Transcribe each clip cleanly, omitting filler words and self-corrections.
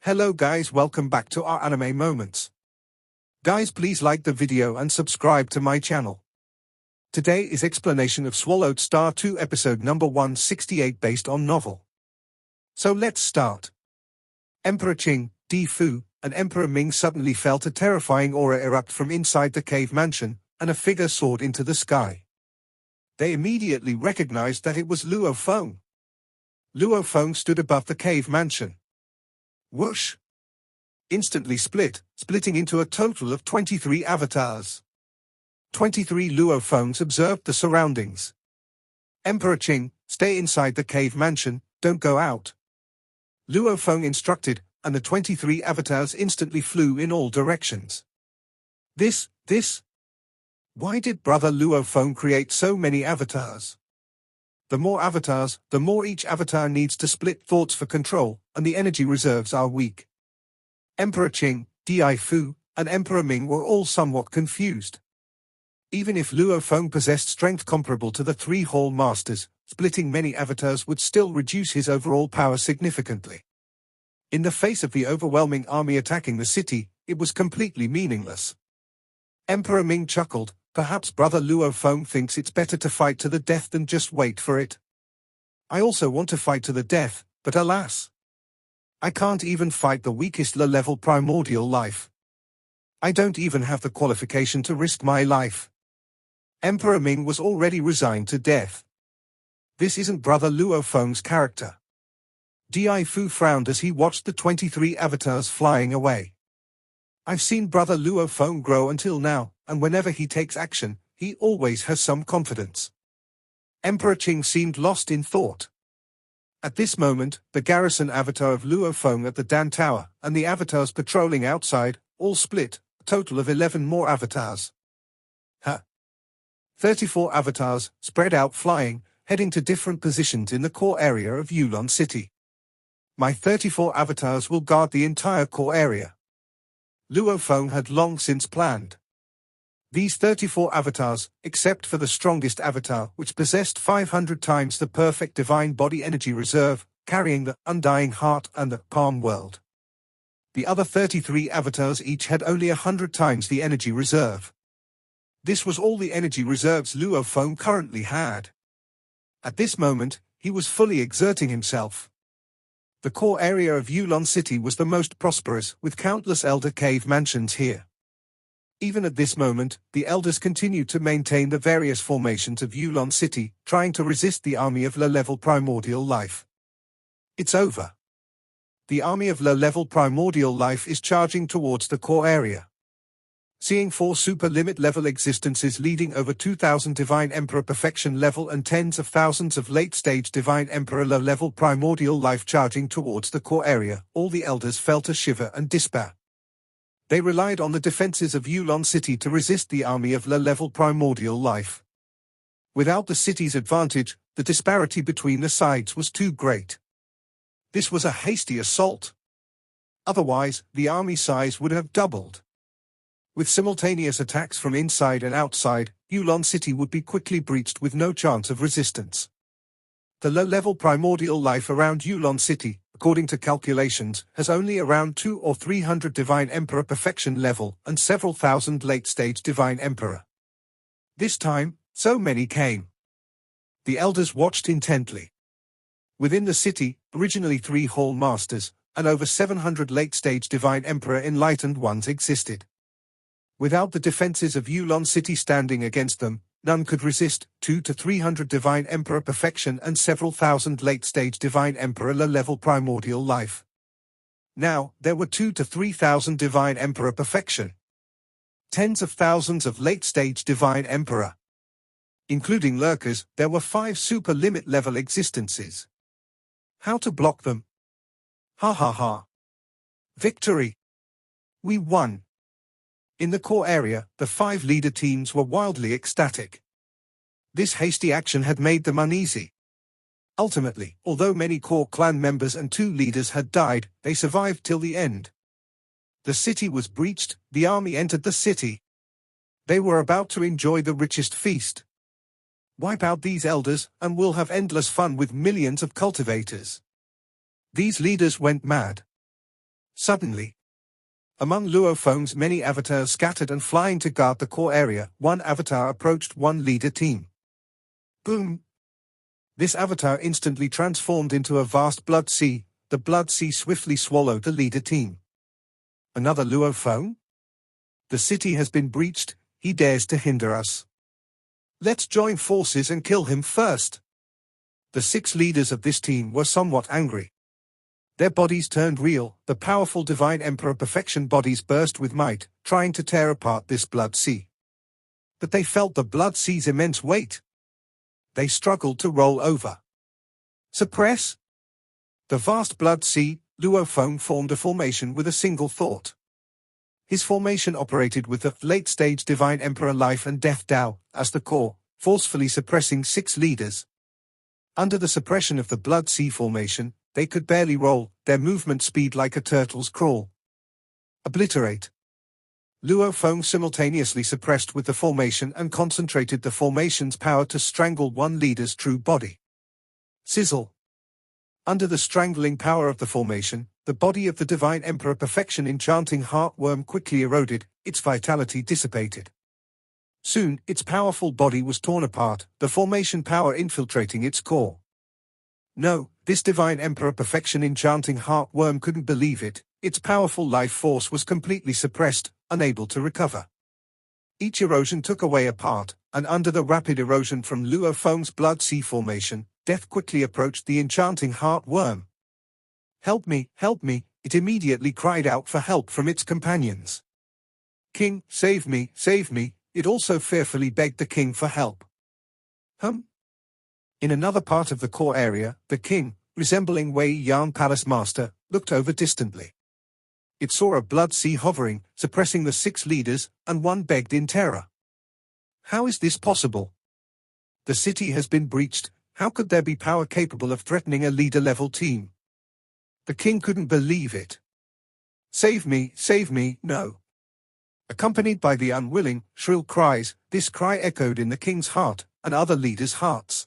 Hello guys, welcome back to our anime moments. Guys, please like the video and subscribe to my channel. Today is explanation of Swallowed Star 2 episode number 168 based on novel. So let's start. Emperor Qing, Di Fu, and Emperor Ming suddenly felt a terrifying aura erupt from inside the cave mansion, and a figure soared into the sky. They immediately recognized that it was Luo Feng. Luo Feng stood above the cave mansion. Whoosh! Instantly splitting into a total of 23 avatars. 23 Luo Fengs observed the surroundings. Emperor Qing, stay inside the cave mansion, don't go out. Luo Feng instructed, and the 23 avatars instantly flew in all directions. Why did brother Luo Feng create so many avatars? The more avatars, the more each avatar needs to split thoughts for control, and the energy reserves are weak. Emperor Qing, Di Fu, and Emperor Ming were all somewhat confused. Even if Luo Feng possessed strength comparable to the three Hall Masters, splitting many avatars would still reduce his overall power significantly. In the face of the overwhelming army attacking the city, it was completely meaningless. Emperor Ming chuckled. Perhaps brother Luo Feng thinks it's better to fight to the death than just wait for it. I also want to fight to the death, but alas! I can't even fight the weakest low-level primordial life. I don't even have the qualification to risk my life. Emperor Ming was already resigned to death. This isn't brother Luo Feng's character. Di Fu frowned as he watched the 23 avatars flying away. I've seen brother Luo Feng grow until now, and whenever he takes action, he always has some confidence. Emperor Qing seemed lost in thought. At this moment, the garrison avatar of Luo Feng at the Dan Tower, and the avatars patrolling outside, all split, a total of 11 more avatars. 34 avatars, spread out flying, heading to different positions in the core area of Yulon City. My 34 avatars will guard the entire core area. Luo Feng had long since planned. These 34 avatars, except for the strongest avatar which possessed 500 times the perfect divine body energy reserve, carrying the undying heart and the palm world. The other 33 avatars each had only 100 times the energy reserve. This was all the energy reserves Luo Feng currently had. At this moment, he was fully exerting himself. The core area of Yulon City was the most prosperous, with countless elder cave mansions here. Even at this moment, the elders continued to maintain the various formations of Yulon City, trying to resist the army of low-level primordial life. It's over. The army of low-level primordial life is charging towards the core area. Seeing 4 super limit level existences leading over 2,000 Divine Emperor perfection level and tens of thousands of late-stage Divine Emperor low-level primordial life charging towards the core area, all the elders felt a shiver and despair. They relied on the defenses of Yulon City to resist the army of low-level primordial life. Without the city's advantage, the disparity between the sides was too great. This was a hasty assault. Otherwise, the army size would have doubled. With simultaneous attacks from inside and outside, Yulon City would be quickly breached with no chance of resistance. The low-level primordial life around Yulon City, according to calculations, has only around 200 or 300 Divine Emperor perfection level and several thousand late-stage Divine Emperor. This time, so many came. The elders watched intently. Within the city, originally 3 Hall Masters, and over 700 late-stage Divine Emperor Enlightened Ones existed. Without the defenses of Yulon City standing against them, none could resist 200 to 300 Divine Emperor perfection and several thousand late-stage Divine Emperor low-level primordial life. Now, there were 2,000 to 3,000 Divine Emperor perfection. Tens of thousands of late-stage Divine Emperor. Including lurkers, there were 5 super limit level existences. How to block them? Ha. Victory! We won! In the core area, the 5 leader teams were wildly ecstatic. This hasty action had made them uneasy. Ultimately, although many core clan members and 2 leaders had died, they survived till the end. The city was breached, the army entered the city. They were about to enjoy the richest feast. Wipe out these elders, and we'll have endless fun with millions of cultivators. These leaders went mad. Suddenly, among Luo Feng's many avatars scattered and flying to guard the core area, one avatar approached one leader team. Boom! This avatar instantly transformed into a vast blood sea. The blood sea swiftly swallowed the leader team. Another Luo Feng? The city has been breached, he dares to hinder us. Let's join forces and kill him first. The 6 leaders of this team were somewhat angry. Their bodies turned real, the powerful Divine Emperor Perfection bodies burst with might, trying to tear apart this blood sea. But they felt the blood sea's immense weight. They struggled to roll over. Suppress? The vast blood sea, Luo Feng formed a formation with a single thought. His formation operated with the late-stage Divine Emperor Life and Death Tao as the core, forcefully suppressing 6 leaders. Under the suppression of the blood sea formation, they could barely roll, their movement speed like a turtle's crawl. Obliterate. Luo Feng simultaneously suppressed with the formation and concentrated the formation's power to strangle one leader's true body. Sizzle. Under the strangling power of the formation, the body of the Divine Emperor Perfection Enchanting Heartworm quickly eroded, its vitality dissipated. Soon, its powerful body was torn apart, the formation power infiltrating its core. No, this Divine Emperor Perfection Enchanting Heartworm couldn't believe it. Its powerful life force was completely suppressed, unable to recover. Each erosion took away a part, and under the rapid erosion from Luo Feng's blood sea formation, death quickly approached the Enchanting Heartworm. Help me, it immediately cried out for help from its companions. King, save me, it also fearfully begged the king for help. In another part of the core area, the king, resembling Wei Yan Palace Master, looked over distantly. It saw a blood sea hovering, suppressing the 6 leaders, and one begged in terror. How is this possible? The city has been breached, how could there be power capable of threatening a leader-level team? The king couldn't believe it. Save me, no. Accompanied by the unwilling, shrill cries, this cry echoed in the king's heart, and other leaders' hearts.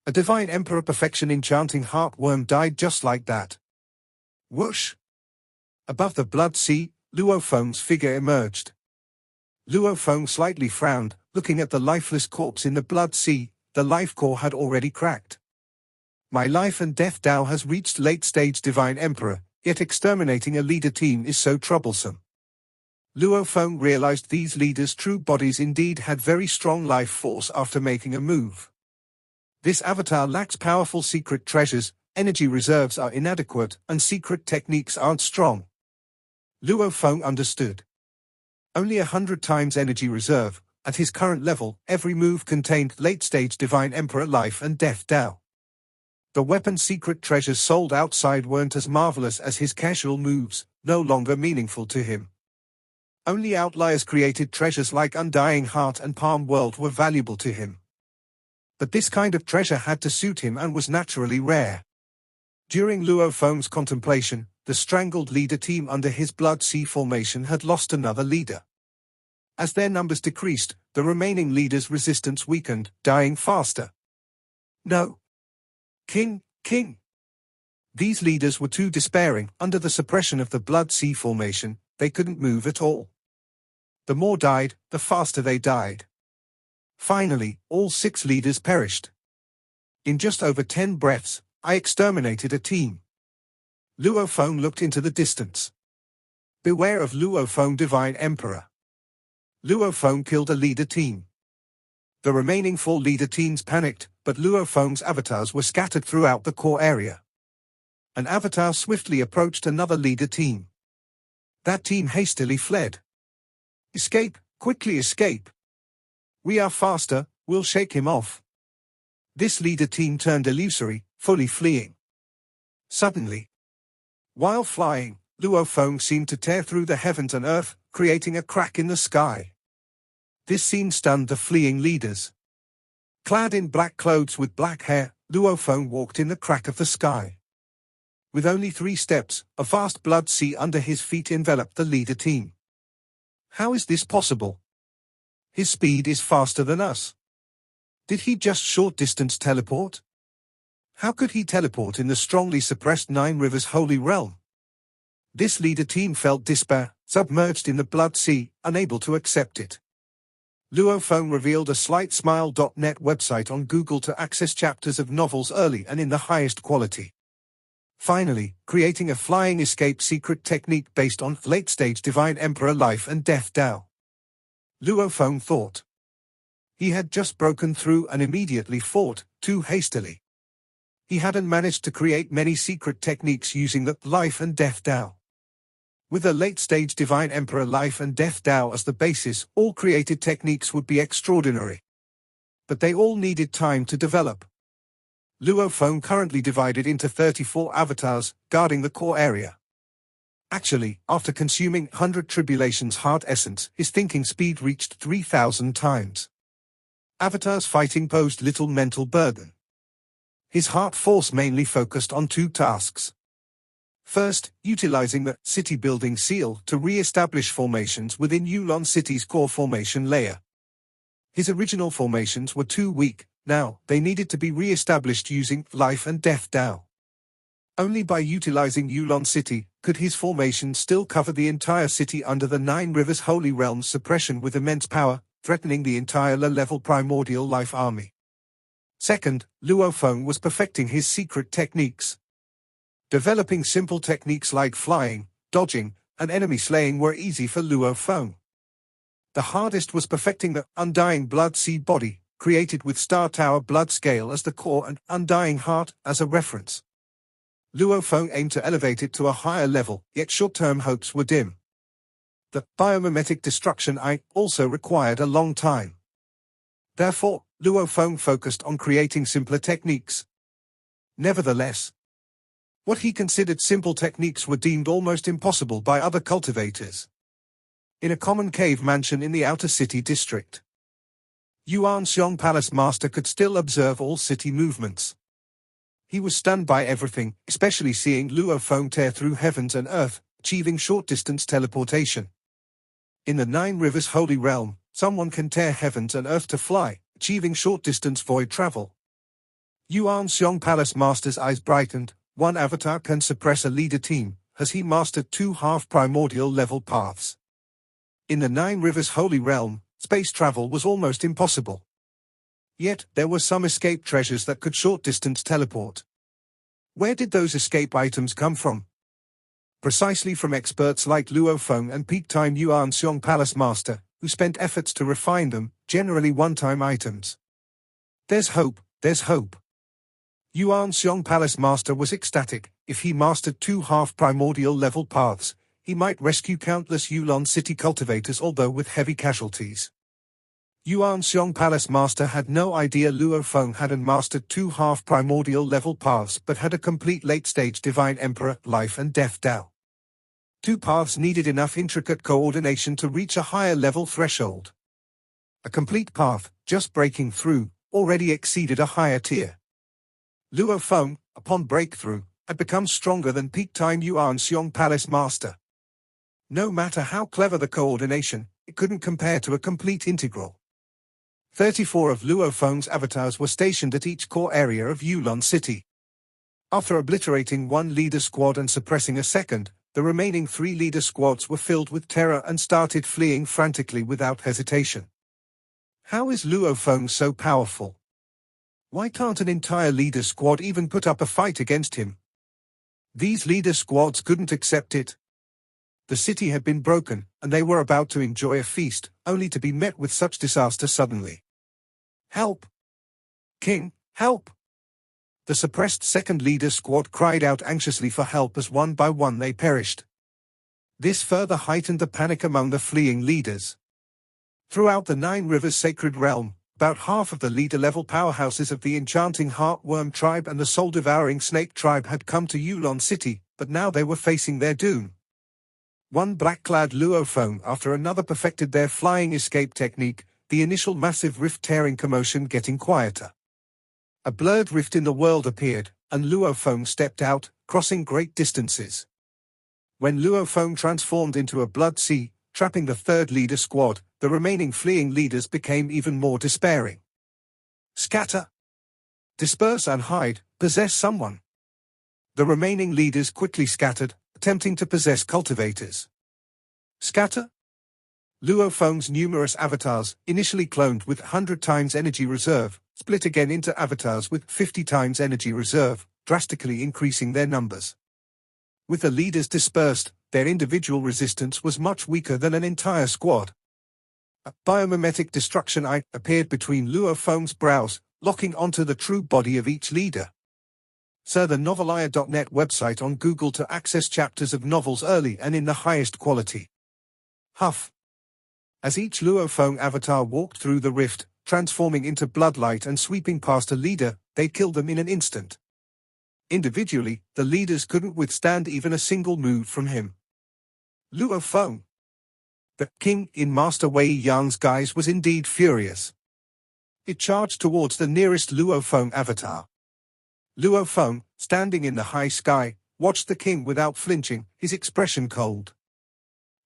A Divine Emperor Perfection Enchanting Heartworm died just like that. Whoosh! Above the blood sea, Luo Feng's figure emerged. Luo Feng slightly frowned, looking at the lifeless corpse in the blood sea. The life core had already cracked. My life and death Tao has reached late-stage Divine Emperor, yet exterminating a leader team is so troublesome. Luo Feng realized these leaders' true bodies indeed had very strong life force after making a move. This avatar lacks powerful secret treasures, energy reserves are inadequate, and secret techniques aren't strong. Luo Feng understood. Only 100 times energy reserve, at his current level, every move contained late-stage Divine Emperor Life and Death Tao. The weapon secret treasures sold outside weren't as marvelous as his casual moves, no longer meaningful to him. Only outliers created treasures like Undying Heart and Palm World were valuable to him. But this kind of treasure had to suit him and was naturally rare. During Luo Feng's contemplation, the strangled leader team under his blood sea formation had lost another leader. As their numbers decreased, the remaining leaders' resistance weakened, dying faster. No. King. These leaders were too despairing. Under the suppression of the blood sea formation, they couldn't move at all. The more died, the faster they died. Finally, all 6 leaders perished. In just over 10 breaths, I exterminated a team. Luo Feng looked into the distance. Beware of Luo Feng Divine Emperor. Luo Feng killed a leader team. The remaining 4 leader teams panicked, but Luo Feng's avatars were scattered throughout the core area. An avatar swiftly approached another leader team. That team hastily fled. Escape, quickly escape. We are faster, we'll shake him off. This leader team turned illusory, fully fleeing. Suddenly, while flying, Luo Feng seemed to tear through the heavens and earth, creating a crack in the sky. This scene stunned the fleeing leaders. Clad in black clothes with black hair, Luo Feng walked in the crack of the sky. With only 3 steps, a vast blood sea under his feet enveloped the leader team. How is this possible? His speed is faster than us. Did he just short-distance teleport? How could he teleport in the strongly suppressed 9 Rivers Holy Realm? This leader team felt despair, submerged in the blood sea, unable to accept it. Luo Feng revealed a slightsmile.net website on Google to access chapters of novels early and in the highest quality. Finally, creating a flying escape secret technique based on late-stage Divine Emperor Life and Death Tao. Luo Feng thought. He had just broken through and immediately fought, too hastily. He hadn't managed to create many secret techniques using the Life and Death Tao. With a late-stage Divine Emperor Life and Death Tao as the basis, all created techniques would be extraordinary. But they all needed time to develop. Luo Feng currently divided into 34 avatars, guarding the core area. Actually, after consuming 100 Tribulation's heart essence, his thinking speed reached 3,000 times. Avatars fighting posed little mental burden. His heart force mainly focused on two tasks. First, utilizing the city-building seal to re-establish formations within Yulon City's core formation layer. His original formations were too weak. Now, they needed to be re-established using Life and Death Tao. Only by utilizing Yulon City could his formation still cover the entire city under the Nine Rivers Holy Realm's suppression with immense power, threatening the entire low-level primordial life army. Second, Luo Feng was perfecting his secret techniques. Developing simple techniques like flying, dodging, and enemy slaying were easy for Luo Feng. The hardest was perfecting the undying blood seed body, created with Star Tower blood scale as the core and undying heart as a reference. Luo Feng aimed to elevate it to a higher level, yet short-term hopes were dim. The biomimetic destruction also required a long time. Therefore, Luo Feng focused on creating simpler techniques. Nevertheless, what he considered simple techniques were deemed almost impossible by other cultivators. In a common cave mansion in the outer city district, Yuan Xiong Palace Master could still observe all city movements. He was stunned by everything, especially seeing Luo Feng tear through heavens and earth, achieving short-distance teleportation. In the Nine Rivers Holy Realm, someone can tear heavens and earth to fly, achieving short-distance void travel. Yuan Xiong Palace Master's eyes brightened. One avatar can suppress a leader team, as he mastered two half-primordial level paths. In the Nine Rivers Holy Realm, space travel was almost impossible. Yet, there were some escape treasures that could short-distance teleport. Where did those escape items come from? Precisely from experts like Luo Feng and peak-time Yuan Xiong Palace Master, who spent efforts to refine them, generally one-time items. There's hope, there's hope. Yuan Xiong Palace Master was ecstatic. If he mastered two half-primordial level paths, he might rescue countless Yulon City cultivators, although with heavy casualties. Yuan Xiong Palace Master had no idea Luo Feng hadn't mastered two half-primordial level paths but had a complete late-stage Divine Emperor Life and Death Tao. Two paths needed enough intricate coordination to reach a higher level threshold. A complete path, just breaking through, already exceeded a higher tier. Luo Feng, upon breakthrough, had become stronger than peak-time Yuan Xiong Palace Master. No matter how clever the coordination, it couldn't compare to a complete integral. 34 of Luo Feng's avatars were stationed at each core area of Yulon City. After obliterating one leader squad and suppressing a second, the remaining 3 leader squads were filled with terror and started fleeing frantically without hesitation. How is Luo Feng so powerful? Why can't an entire leader squad even put up a fight against him? These leader squads couldn't accept it. The city had been broken, and they were about to enjoy a feast, only to be met with such disaster suddenly. Help! King, help! The suppressed second leader squad cried out anxiously for help as one by one they perished. This further heightened the panic among the fleeing leaders. Throughout the Nine Rivers Sacred Realm, about half of the leader-level powerhouses of the Enchanting Heartworm Tribe and the Soul-Devouring Snake Tribe had come to Yulon City, but now they were facing their doom. One black-clad Luo Feng after another perfected their flying escape technique, the initial massive rift-tearing commotion getting quieter. A blurred rift in the world appeared, and Luo Feng stepped out, crossing great distances. When Luo Feng transformed into a blood sea, trapping the third leader squad, the remaining fleeing leaders became even more despairing. Scatter! Disperse and hide, possess someone! The remaining leaders quickly scattered, attempting to possess cultivators. Scatter? Luo Feng's numerous avatars, initially cloned with 100 times energy reserve, split again into avatars with 50 times energy reserve, drastically increasing their numbers. With the leaders dispersed, their individual resistance was much weaker than an entire squad. A biomimetic destruction eye appeared between Luo Feng's brows, locking onto the true body of each leader. Sir, the novelia.net website on Google to access chapters of novels early and in the highest quality. Huff. As each Luo Feng avatar walked through the rift, transforming into bloodlight and sweeping past a leader, they killed them in an instant. Individually, the leaders couldn't withstand even a single move from him. Luo Feng. The king in Master Wei Yan's guise was indeed furious. It charged towards the nearest Luo Feng avatar. Luo Feng, standing in the high sky, watched the king without flinching, his expression cold.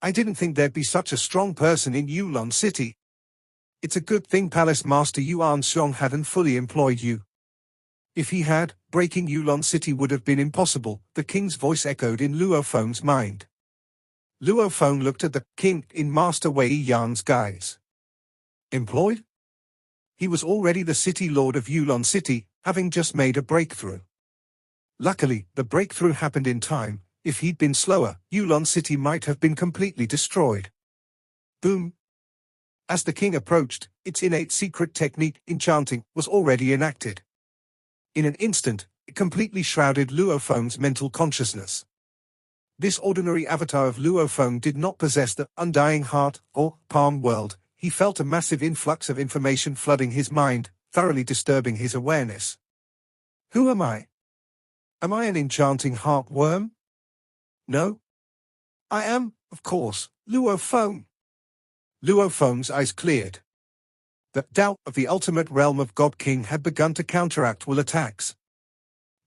I didn't think there'd be such a strong person in Yulon City. It's a good thing Palace Master Yuan Xiong hadn't fully employed you. If he had, breaking Yulon City would have been impossible, the king's voice echoed in Luo Feng's mind. Luo Feng looked at the king in Master Wei Yan's guise. Employed? He was already the city lord of Yulon City, having just made a breakthrough. Luckily, the breakthrough happened in time. If he'd been slower, Yulon City might have been completely destroyed. Boom! As the king approached, its innate secret technique, enchanting, was already enacted. In an instant, it completely shrouded Luo Feng's mental consciousness. This ordinary avatar of Luo Feng did not possess the undying heart or palm world. He felt a massive influx of information flooding his mind, thoroughly disturbing his awareness. Who am I? Am I an enchanting heartworm? No. I am, of course, Luo Feng. Luo Feng's eyes cleared. The doubt of the ultimate realm of God King had begun to counteract will attacks.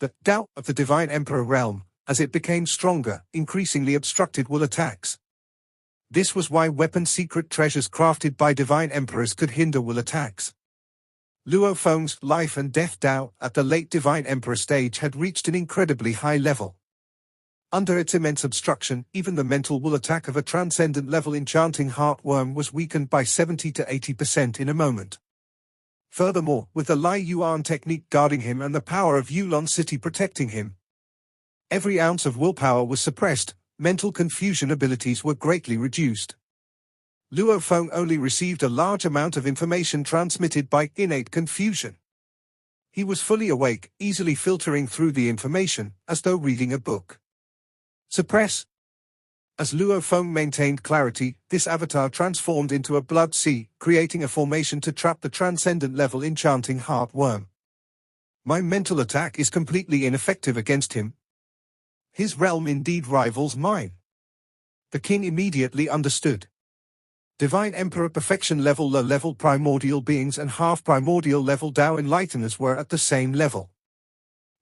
The doubt of the Divine Emperor realm, as it became stronger, increasingly obstructed will attacks. This was why weapon secret treasures crafted by divine emperors could hinder will attacks. Luo Feng's life and death Dao at the late divine emperor stage had reached an incredibly high level. Under its immense obstruction, even the mental will attack of a transcendent level enchanting heartworm was weakened by 70 to 80% in a moment. Furthermore, with the Lai Yuan technique guarding him and the power of Yulon City protecting him, every ounce of willpower was suppressed. Mental confusion abilities were greatly reduced. Luo Feng only received a large amount of information transmitted by innate confusion. He was fully awake, easily filtering through the information, as though reading a book. Suppress. As Luo Feng maintained clarity, this avatar transformed into a blood sea, creating a formation to trap the transcendent level enchanting heartworm. My mental attack is completely ineffective against him. His realm indeed rivals mine. The king immediately understood. Divine Emperor Perfection level low-level primordial beings and half-primordial level Dao enlighteners were at the same level.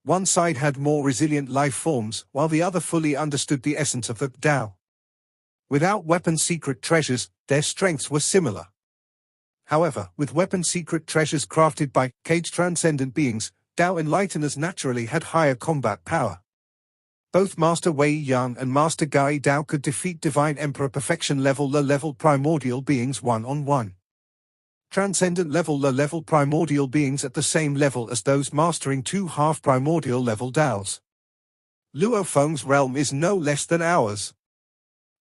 One side had more resilient life forms, while the other fully understood the essence of the Dao. Without weapon secret treasures, their strengths were similar. However, with weapon secret treasures crafted by cage transcendent beings, Dao enlighteners naturally had higher combat power. Both Master Wei Yan and Master Gai Dao could defeat Divine Emperor Perfection level low-level primordial beings one-on-one. Transcendent level low-level primordial beings at the same level as those mastering two half-primordial level Daos. Luo Feng's realm is no less than ours.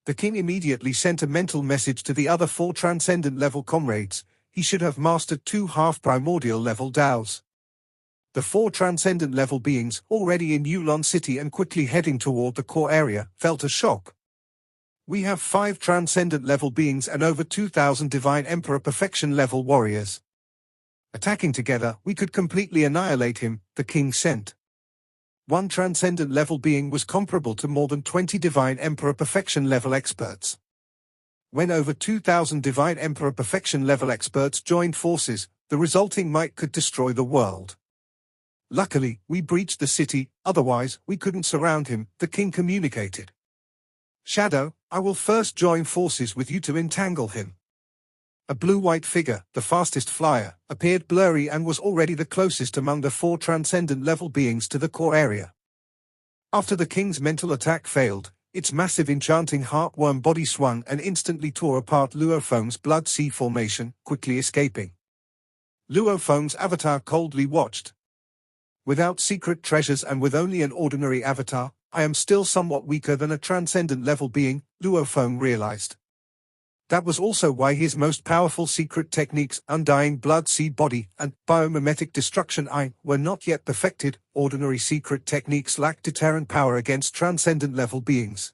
The king immediately sent a mental message to the other four transcendent level comrades. He should have mastered two half-primordial level Daos. The four transcendent level beings, already in Yulon City and quickly heading toward the core area, felt a shock. We have 5 transcendent level beings and over 2,000 Divine Emperor Perfection level warriors. Attacking together, we could completely annihilate him, the king sent. One transcendent level being was comparable to more than 20 Divine Emperor Perfection level experts. When over 2,000 Divine Emperor Perfection level experts joined forces, the resulting might could destroy the world. Luckily, we breached the city, otherwise we couldn't surround him, the king communicated. Shadow, I will first join forces with you to entangle him. A blue-white figure, the fastest flyer, appeared blurry and was already the closest among the 4 transcendent level beings to the core area. After the king's mental attack failed, its massive enchanting heartworm body swung and instantly tore apart Luo Feng's blood sea formation, quickly escaping. Luo Feng's avatar coldly watched. Without secret treasures and with only an ordinary avatar, I am still somewhat weaker than a transcendent level being, Luo Feng realized. That was also why his most powerful secret techniques, Undying Blood Sea Body and Biomimetic Destruction Eye, were not yet perfected. Ordinary secret techniques lacked deterrent power against transcendent level beings.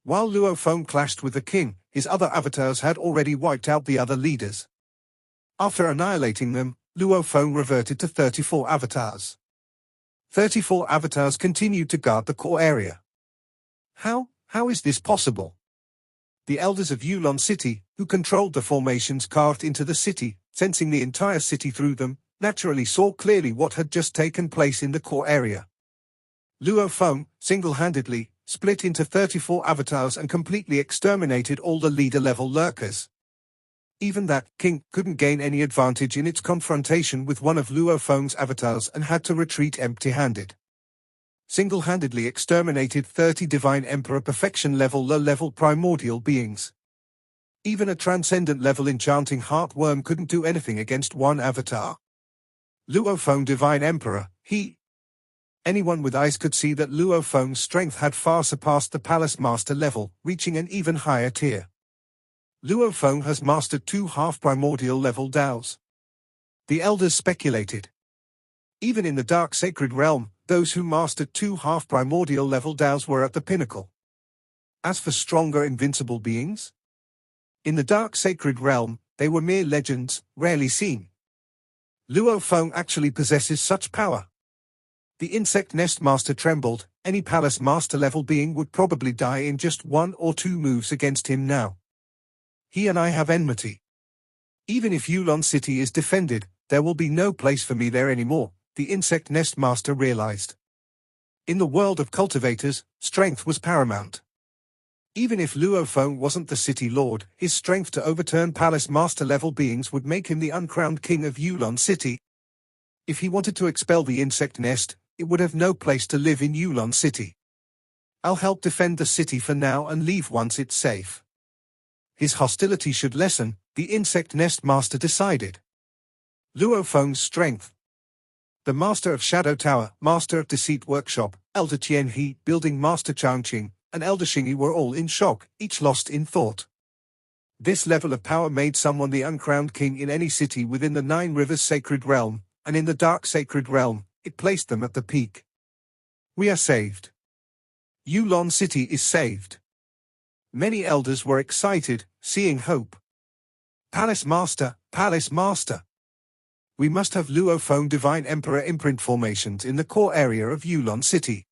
While Luo Feng clashed with the king, his other avatars had already wiped out the other leaders. After annihilating them, Luo Feng reverted to 34 avatars. 34 avatars continued to guard the core area. How is this possible? The elders of Yulon City, who controlled the formations carved into the city, sensing the entire city through them, naturally saw clearly what had just taken place in the core area. Luo Feng, single-handedly, split into 34 avatars and completely exterminated all the leader-level lurkers. Even that king couldn't gain any advantage in its confrontation with one of Luo Feng's avatars and had to retreat empty-handed. Single-handedly exterminated 30 Divine Emperor Perfection-level low-level primordial beings. Even a transcendent-level enchanting heartworm couldn't do anything against one avatar. Luo Feng Divine Emperor, Anyone with eyes could see that Luo Feng's strength had far surpassed the Palace Master level, reaching an even higher tier. Luo Feng has mastered 2 half-primordial level Daos. The elders speculated. Even in the Dark Sacred Realm, those who mastered 2 half-primordial level Daos were at the pinnacle. As for stronger invincible beings? In the Dark Sacred Realm, they were mere legends, rarely seen. Luo Feng actually possesses such power. The Insect Nest Master trembled. Any Palace Master level being would probably die in just 1 or 2 moves against him now. He and I have enmity. Even if Yulon City is defended, there will be no place for me there anymore, the Insect Nest Master realized. In the world of cultivators, strength was paramount. Even if Luo Feng wasn't the city lord, his strength to overturn Palace Master level beings would make him the uncrowned king of Yulon City. If he wanted to expel the insect nest, it would have no place to live in Yulon City. I'll help defend the city for now and leave once it's safe. His hostility should lessen, the Insect Nest Master decided. Luo Feng's strength. The Master of Shadow Tower, Master of Deceit Workshop, Elder Qian He, Building Master Changqing, and Elder Xingyi were all in shock, each lost in thought. This level of power made someone the uncrowned king in any city within the 9 Rivers Sacred Realm, and in the Dark Sacred Realm, it placed them at the peak. We are saved. Yulon City is saved. Many elders were excited, seeing hope. Palace Master, Palace Master. We must have Luo Feng Divine Emperor imprint formations in the core area of Yulon City.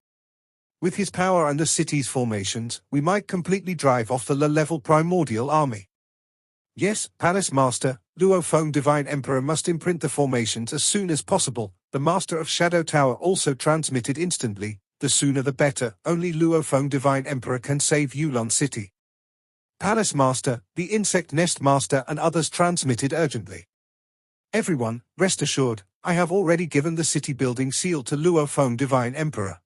With his power and the city's formations, we might completely drive off the low-level primordial army. Yes, Palace Master, Luo Feng Divine Emperor must imprint the formations as soon as possible. The Master of Shadow Tower also transmitted instantly. The sooner the better. Only Luo Feng Divine Emperor can save Yulon City. Palace Master, the Insect Nest Master and others transmitted urgently. Everyone, rest assured, I have already given the city building seal to Luo Feng Divine Emperor.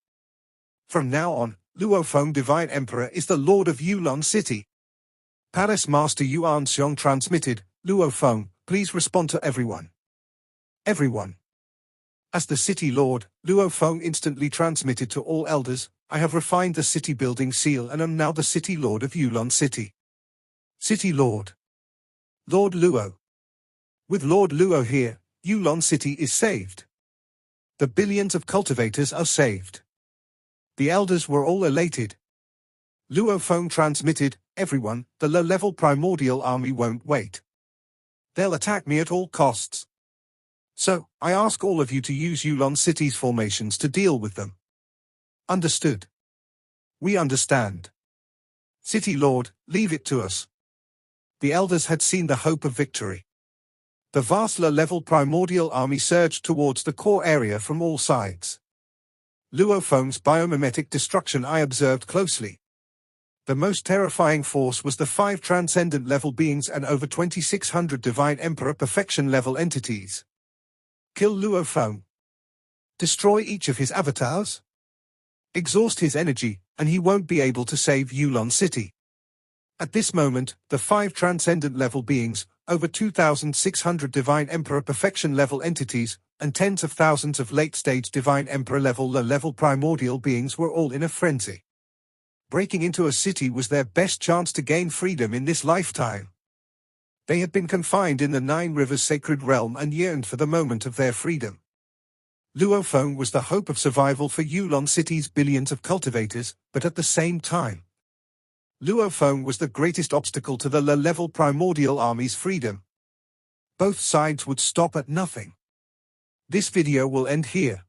From now on, Luo Feng Divine Emperor is the Lord of Yulon City. Palace Master Yuan Xiong transmitted, Luo Feng, please respond to everyone. Everyone. As the city lord, Luo Feng instantly transmitted to all elders, I have refined the city building seal and am now the city lord of Yulon City. City lord. Lord Luo. With Lord Luo here, Yulon City is saved. The billions of cultivators are saved. The elders were all elated. Luo Feng transmitted, everyone, the low-level primordial army won't wait. They'll attack me at all costs. So, I ask all of you to use Yulon City's formations to deal with them. Understood. We understand. City Lord, leave it to us. The elders had seen the hope of victory. The vast low-level primordial army surged towards the core area from all sides. Luo Feng's biomimetic destruction I observed closely. The most terrifying force was the 5 transcendent level beings and over 2600 Divine Emperor perfection level entities. Kill Luo Feng. Destroy each of his avatars? exhaust his energy, and he won't be able to save Yulon City. At this moment, the 5 transcendent level beings, over 2,600 Divine Emperor perfection level entities, and tens of thousands of late-stage Divine Emperor level primordial beings were all in a frenzy. Breaking into a city was their best chance to gain freedom in this lifetime. They had been confined in the 9 Rivers sacred realm and yearned for the moment of their freedom. Luo Feng was the hope of survival for Yulon City's billions of cultivators, but at the same time, Luo Feng was the greatest obstacle to the level primordial army's freedom. Both sides would stop at nothing. This video will end here.